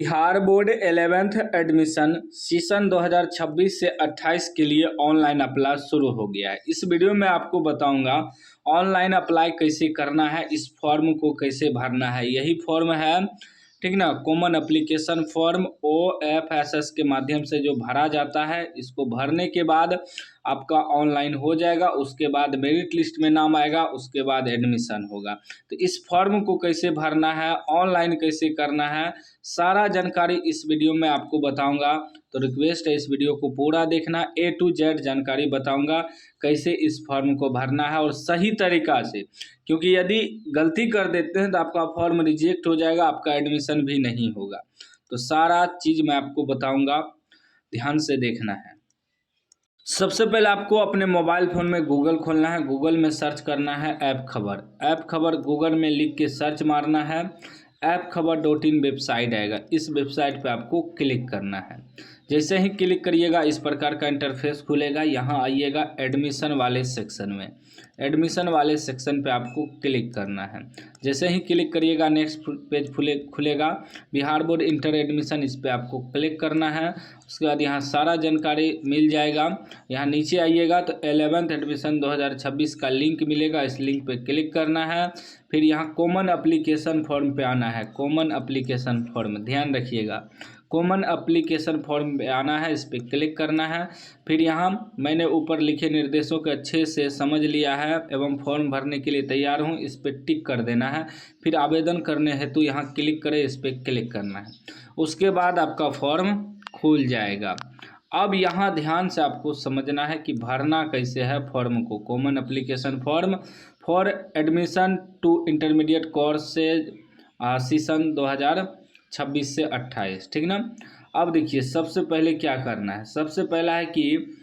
Bihar board 11th admission session 2026 से 28 के लिए ऑनलाइन अप्लाई शुरू हो गया है। इस वीडियो में आपको बताऊंगा ऑनलाइन अप्लाई कैसे करना है, इस फॉर्म को कैसे भरना है। यही फॉर्म है, ठीक ना, कॉमन एप्लीकेशन फॉर्म OFSS के माध्यम से जो भरा जाता है। इसको भरने के बाद आपका ऑनलाइन हो जाएगा, उसके बाद मेरिट लिस्ट में नाम आएगा, उसके बाद एडमिशन होगा। तो इस फॉर्म को कैसे भरना है, ऑनलाइन कैसे करना है, सारा जानकारी इस वीडियो में आपको बताऊंगा। तो रिक्वेस्ट है इस वीडियो को पूरा देखना, A to Z जानकारी बताऊंगा कैसे इस फॉर्म को भरना है और सही तरीका से, क्योंकि यदि गलती कर देते हैं तो आपका फॉर्म रिजेक्ट हो जाएगा, आपका एडमिशन भी नहीं होगा। तो सारा चीज़ मैं आपको बताऊंगा, ध्यान से देखना है। सबसे पहले आपको अपने मोबाइल फ़ोन में गूगल खोलना है। गूगल में सर्च करना है ऐप खबर। ऐप खबर गूगल में लिख के सर्च मारना है। ऐप खबर.in वेबसाइट आएगा, इस वेबसाइट पे आपको क्लिक करना है। जैसे ही क्लिक करिएगा इस प्रकार का इंटरफेस खुलेगा। यहाँ आइएगा एडमिशन वाले सेक्शन में। एडमिशन वाले सेक्शन पे आपको क्लिक करना है। जैसे ही क्लिक करिएगा नेक्स्ट पेज खुलेगा, बिहार बोर्ड इंटर एडमिशन, इस पर आपको क्लिक करना है। उसके बाद यहाँ सारा जानकारी मिल जाएगा। यहाँ नीचे आइएगा तो 11th एडमिशन 2026 का लिंक मिलेगा, इस लिंक पे क्लिक करना है। फिर यहाँ कॉमन एप्लीकेशन फॉर्म पे आना है। कॉमन एप्लीकेशन फॉर्म, ध्यान रखिएगा, कॉमन एप्लीकेशन फॉर्म पे आना है, इस पर क्लिक करना है। फिर यहाँ मैंने ऊपर लिखे निर्देशों को अच्छे से समझ लिया है एवं फॉर्म भरने के लिए तैयार हूँ, इस पर टिक कर देना है। फिर आवेदन करने हेतु यहाँ क्लिक करें, इस पर क्लिक करना है। उसके बाद आपका फॉर्म खुल जाएगा। अब यहाँ ध्यान से आपको समझना है कि भरना कैसे है फॉर्म को। Common application form for admission to intermediate course से सेशन 2026 से 28, ठीक ना। अब देखिए सबसे पहले क्या करना है। सबसे पहला है कि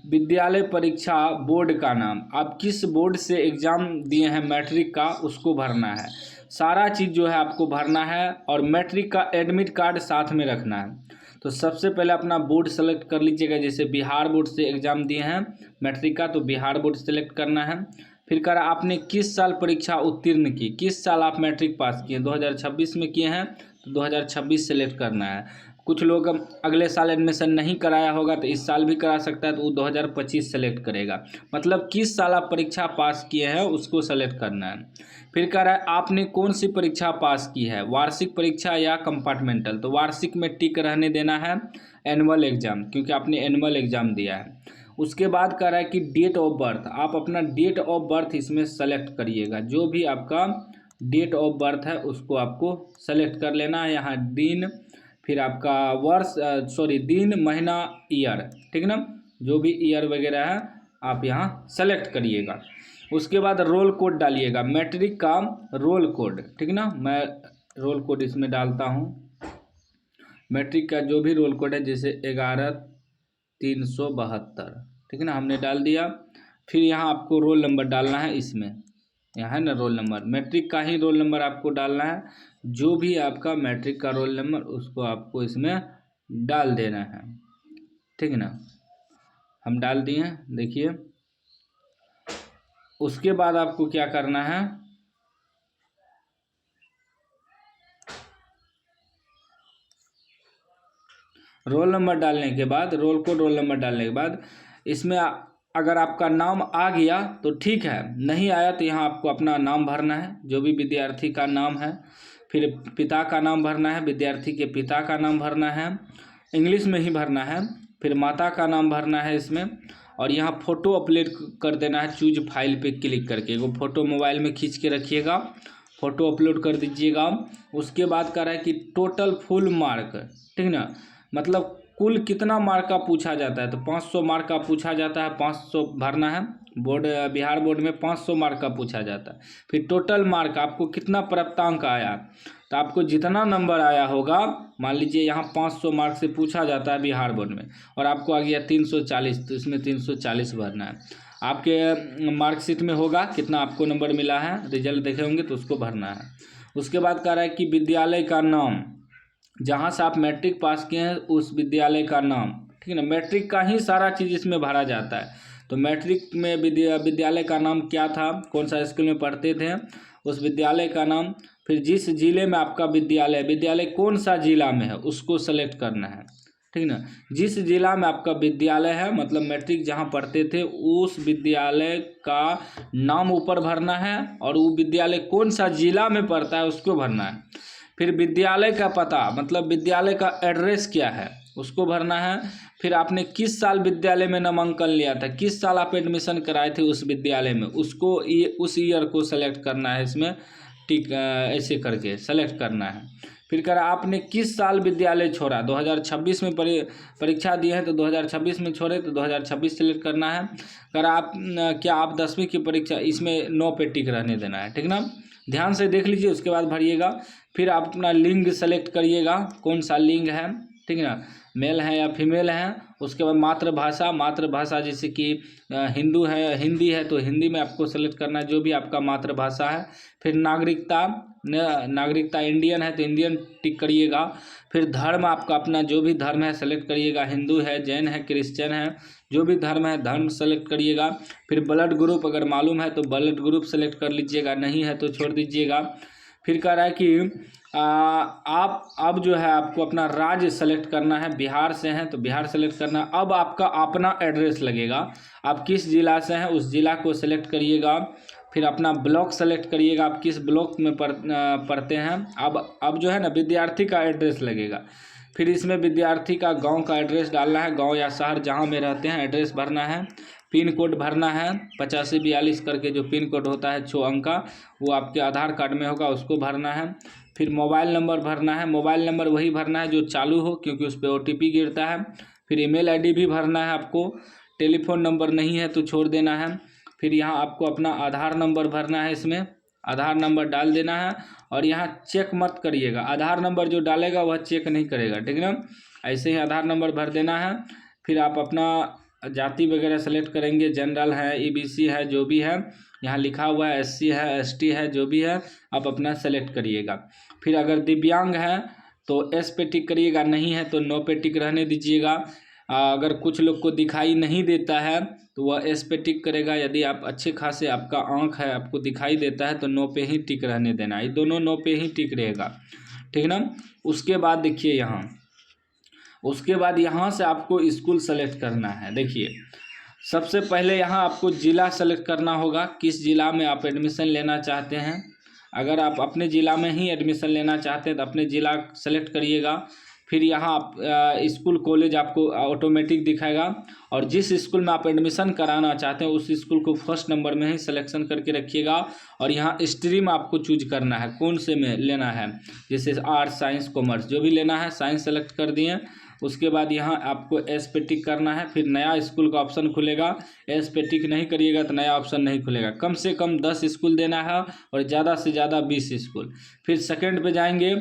विद्यालय परीक्षा बोर्ड का नाम, आप किस बोर्ड से एग्ज़ाम दिए हैं मैट्रिक का, उसको भरना है। सारा चीज़ जो है आपको भरना है और मैट्रिक का एडमिट कार्ड साथ में रखना है। तो सबसे पहले अपना बोर्ड सेलेक्ट कर लीजिएगा। जैसे बिहार बोर्ड से एग्ज़ाम दिए हैं मैट्रिक का, तो बिहार बोर्ड सेलेक्ट करना है। फिर कह रहा आपने किस साल परीक्षा उत्तीर्ण की, किस साल आप मैट्रिक पास किए, 2026 में किए हैं तो 2026 सेलेक्ट करना है। कुछ लोग अगले साल एडमिशन नहीं कराया होगा तो इस साल भी करा सकता है, तो वो 2025 सेलेक्ट करेगा। मतलब किस साल आप परीक्षा पास किए हैं उसको सेलेक्ट करना है। फिर कह रहा है आपने कौन सी परीक्षा पास की है, वार्षिक परीक्षा या कंपार्टमेंटल, तो वार्षिक में टिक रहने देना है, एनुअल एग्ज़ाम, क्योंकि आपने एनुअल एग्ज़ाम दिया है। उसके बाद कह रहा है कि डेट ऑफ बर्थ, आप अपना डेट ऑफ बर्थ इसमें सेलेक्ट करिएगा। जो भी आपका डेट ऑफ बर्थ है उसको आपको सेलेक्ट कर लेना है। यहाँ दिन, फिर आपका वर्ष, दिन, महीना, ईयर, ठीक ना, जो भी ईयर वगैरह है आप यहाँ सेलेक्ट करिएगा। उसके बाद रोल कोड डालिएगा, मैट्रिक का रोल कोड, ठीक ना। मैं रोल कोड इसमें डालता हूँ, मैट्रिक का जो भी रोल कोड है, जैसे 11372, ठीक है ना, हमने डाल दिया। फिर यहाँ आपको रोल नंबर डालना है, इसमें यहाँ है ना रोल नंबर, मैट्रिक का ही रोल नंबर आपको डालना है। जो भी आपका मैट्रिक का रोल नंबर उसको आपको इसमें डाल देना है, ठीक है ना। हम डाल दिए, देखिए। उसके बाद आपको क्या करना है, रोल नंबर डालने के बाद, रोल कोड रोल नंबर डालने के बाद इसमें अगर आपका नाम आ गया तो ठीक है, नहीं आया तो यहाँ आपको अपना नाम भरना है, जो भी विद्यार्थी का नाम है। फिर पिता का नाम भरना है, विद्यार्थी के पिता का नाम भरना है, इंग्लिश में ही भरना है। फिर माता का नाम भरना है इसमें, और यहाँ फ़ोटो अपलोड कर देना है। चूज फाइल पे क्लिक करके वो फ़ोटो मोबाइल में खींच के रखिएगा, फ़ोटो अपलोड कर दीजिएगा। उसके बाद कह रहा है कि टोटल फुल मार्क, ठीक ना, मतलब कुल कितना मार्क का पूछा जाता है, तो 500 मार्क का पूछा जाता है, 500 भरना है। बोर्ड, बिहार बोर्ड में 500 मार्क का पूछा जाता है। फिर टोटल मार्क आपको कितना प्राप्तांक आया, तो आपको जितना नंबर आया होगा, मान लीजिए यहाँ 500 मार्क से पूछा जाता है बिहार बोर्ड में, और आपको आ गया 340, तो इसमें 340 भरना है। आपके मार्कशीट में होगा कितना आपको नंबर मिला है, रिजल्ट देखे होंगे तो उसको भरना है। उसके बाद कह रहा है कि विद्यालय का नाम, जहाँ से आप मैट्रिक पास किए हैं उस विद्यालय का नाम, ठीक है ना। मैट्रिक का ही सारा चीज़ इसमें भरा जाता है। तो मैट्रिक में विद्यालय का नाम क्या था, कौन सा स्कूल में पढ़ते थे, उस विद्यालय का नाम। फिर जिस जिले में आपका विद्यालय कौन सा जिला में है उसको सेलेक्ट करना है, ठीक ना। जिस जिला में आपका विद्यालय है मतलब मैट्रिक जहाँ पढ़ते थे उस विद्यालय का नाम ऊपर भरना है और वो विद्यालय कौन सा जिला में पड़ता है उसको भरना है। फिर विद्यालय का पता मतलब विद्यालय का एड्रेस क्या है उसको भरना है। फिर आपने किस साल विद्यालय में नामांकन लिया था, किस साल आप एडमिशन कराए थे उस विद्यालय में, उसको उस ईयर को सेलेक्ट करना है इसमें, ठीक ऐसे करके सेलेक्ट करना है। फिर कह रहा आपने किस साल विद्यालय छोड़ा, 2026 में परीक्षा दिए हैं तो 2026 में छोड़े तो 2026 सेलेक्ट करना है। कह रहा आप क्या आप 10वीं की परीक्षा, इसमें नो पे टिक रहने देना है, ठीक ना। ध्यान से देख लीजिए उसके बाद भरिएगा। फिर आप अपना लिंग सेलेक्ट करिएगा, कौन सा लिंग है, ठीक ना, मेल है या फीमेल है। उसके बाद मातृभाषा जैसे कि हिंदी है तो हिंदी में आपको सेलेक्ट करना है जो भी आपका मातृभाषा है। फिर नागरिकता इंडियन है तो इंडियन टिक करिएगा। फिर धर्म आपका अपना जो भी धर्म है सेलेक्ट करिएगा, हिंदू है, जैन है, क्रिश्चियन है, जो भी धर्म है धर्म सेलेक्ट करिएगा। फिर ब्लड ग्रुप अगर मालूम है तो ब्लड ग्रुप सेलेक्ट कर लीजिएगा, नहीं है तो छोड़ दीजिएगा। फिर कह रहा है कि आप अब जो है आपको अपना राज्य सेलेक्ट करना है, बिहार से हैं तो बिहार सेलेक्ट करना है। अब आपका अपना एड्रेस लगेगा, आप किस जिला से हैं उस जिला को सेलेक्ट करिएगा। फिर अपना ब्लॉक सेलेक्ट करिएगा, आप किस ब्लॉक में पढ़ते हैं। अब जो है ना विद्यार्थी का एड्रेस लगेगा। फिर इसमें विद्यार्थी का गांव का एड्रेस डालना है, गांव या शहर जहां में रहते हैं एड्रेस भरना है। पिन कोड भरना है 8542 करके जो पिन कोड होता है 6 अंक का, वो आपके आधार कार्ड में होगा उसको भरना है। फिर मोबाइल नंबर भरना है, मोबाइल नंबर वही भरना है जो चालू हो क्योंकि उस पर OTP गिरता है। फिर ईमेल ID भी भरना है आपको, टेलीफोन नंबर नहीं है तो छोड़ देना है। फिर यहाँ आपको अपना आधार नंबर भरना है, इसमें आधार नंबर डाल देना है। और यहाँ चेक मत करिएगा, आधार नंबर जो डालेगा वह चेक नहीं करेगा, ठीक है ना, ऐसे ही आधार नंबर भर देना है। फिर आप अपना जाति वगैरह सेलेक्ट करेंगे, जनरल है, EBC है, जो भी है यहाँ लिखा हुआ है, SC है, ST है, जो भी है आप अपना सेलेक्ट करिएगा। फिर अगर दिव्यांग है तो S पे टिक करिएगा, नहीं है तो नो पे टिक रहने दीजिएगा। अगर कुछ लोग को दिखाई नहीं देता है तो वह S पे टिक करेगा, यदि आप अच्छे खासे आपका आँख है आपको दिखाई देता है तो नो पे ही टिक रहने देना, ये दोनों नो पे ही टिक रहेगा, ठीक ना। उसके बाद देखिए उसके बाद यहाँ से आपको स्कूल सेलेक्ट करना है। देखिए सबसे पहले यहाँ आपको ज़िला सेलेक्ट करना होगा, किस ज़िला में आप एडमिशन लेना चाहते हैं। अगर आप अपने ज़िला में ही एडमिशन लेना चाहते हैं तो अपने ज़िला सेलेक्ट करिएगा। फिर यहाँ आप स्कूल कॉलेज आपको ऑटोमेटिक दिखाएगा और जिस स्कूल में आप एडमिशन कराना चाहते हैं उस स्कूल को फर्स्ट नंबर में ही सिलेक्शन करके रखिएगा। और यहाँ स्ट्रीम आपको चूज करना है, कौन से में लेना है, जैसे आर्ट्स, साइंस, कॉमर्स, जो भी लेना है। साइंस सेलेक्ट कर दिए, उसके बाद यहाँ आपको S पे टिक करना है। फिर नया स्कूल का ऑप्शन खुलेगा, S पे टिक नहीं करिएगा तो नया ऑप्शन नहीं खुलेगा। कम से कम 10 स्कूल देना है और ज़्यादा से ज़्यादा 20 स्कूल। फिर सेकंड पे जाएंगे,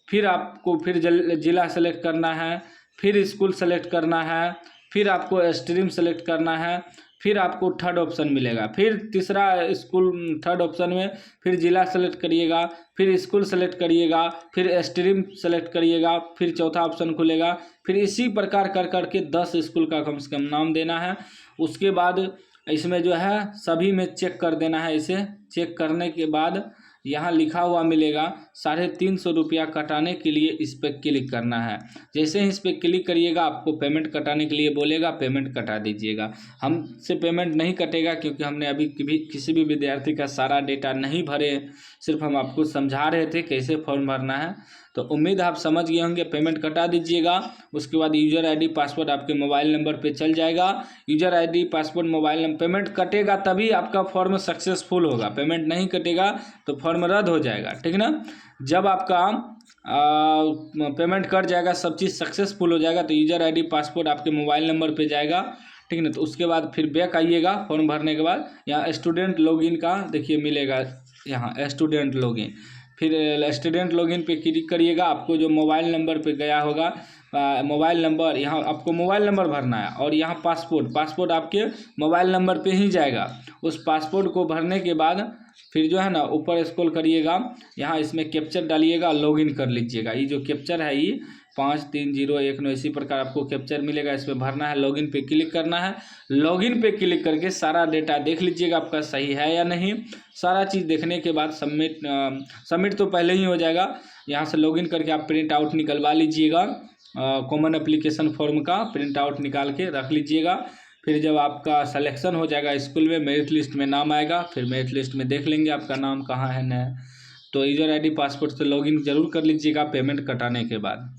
फिर आपको फिर जिला सेलेक्ट करना है, फिर स्कूल सेलेक्ट करना है, फिर आपको स्ट्रीम सेलेक्ट करना है, फिर आपको थर्ड ऑप्शन मिलेगा। फिर तीसरा स्कूल थर्ड ऑप्शन में फिर जिला सेलेक्ट करिएगा, फिर स्कूल सेलेक्ट करिएगा, फिर स्ट्रीम सेलेक्ट करिएगा, फिर चौथा ऑप्शन खुलेगा। फिर इसी प्रकार कर करके 10 स्कूल का कम से कम नाम देना है। उसके बाद इसमें जो है सभी में चेक कर देना है। इसे चेक करने के बाद यहाँ लिखा हुआ मिलेगा 350 रुपया कटाने के लिए इस पर क्लिक करना है। जैसे ही इस पर क्लिक करिएगा आपको पेमेंट कटाने के लिए बोलेगा, पेमेंट कटा दीजिएगा। हमसे पेमेंट नहीं कटेगा क्योंकि हमने अभी किसी भी विद्यार्थी का सारा डेटा नहीं भरे, सिर्फ हम आपको समझा रहे थे कैसे फॉर्म भरना है। तो उम्मीद आप समझ गए होंगे, पेमेंट कटा दीजिएगा। उसके बाद यूज़र ID पासवर्ड आपके मोबाइल नंबर पे चल जाएगा। User ID password mobile number, payment कटेगा तभी आपका फॉर्म सक्सेसफुल होगा, पेमेंट नहीं कटेगा तो फॉर्म रद्द हो जाएगा, ठीक ना। जब आपका पेमेंट कट जाएगा, सब चीज़ सक्सेसफुल हो जाएगा तो यूज़र ID पासवर्ड आपके मोबाइल नंबर पे जाएगा, ठीक ना। तो उसके बाद फिर बैक आइएगा फॉर्म भरने के बाद, यहाँ स्टूडेंट लॉगिन का देखिए मिलेगा, यहाँ स्टूडेंट लॉगिन, फिर स्टूडेंट लॉगिन पे क्लिक करिएगा। आपको जो मोबाइल नंबर पे गया होगा मोबाइल नंबर, यहाँ आपको मोबाइल नंबर भरना है और यहाँ पासपोर्ट आपके मोबाइल नंबर पे ही जाएगा। उस पासपोर्ट को भरने के बाद फिर जो है ना ऊपर स्क्रॉल करिएगा, यहाँ इसमें कैप्चर डालिएगा, लॉगिन कर लीजिएगा। ये जो कैप्चर है ये 5301 इसी प्रकार आपको कैप्चर मिलेगा, इस पर भरना है, लॉगिन पे क्लिक करना है। लॉगिन पे क्लिक करके सारा डेटा देख लीजिएगा आपका सही है या नहीं। सारा चीज़ देखने के बाद सबमिट तो पहले ही हो जाएगा। यहाँ से लॉगिन करके आप प्रिंट आउट निकलवा लीजिएगा, कॉमन एप्लीकेशन फॉर्म का प्रिंट आउट निकाल के रख लीजिएगा। फिर जब आपका सिलेक्शन हो जाएगा स्कूल में, मेरिट लिस्ट में नाम आएगा, फिर मेरिट लिस्ट में देख लेंगे आपका नाम कहाँ है न। तो यूजर ID पासवर्ड से लॉगिन जरूर कर लीजिएगा पेमेंट कटाने के बाद।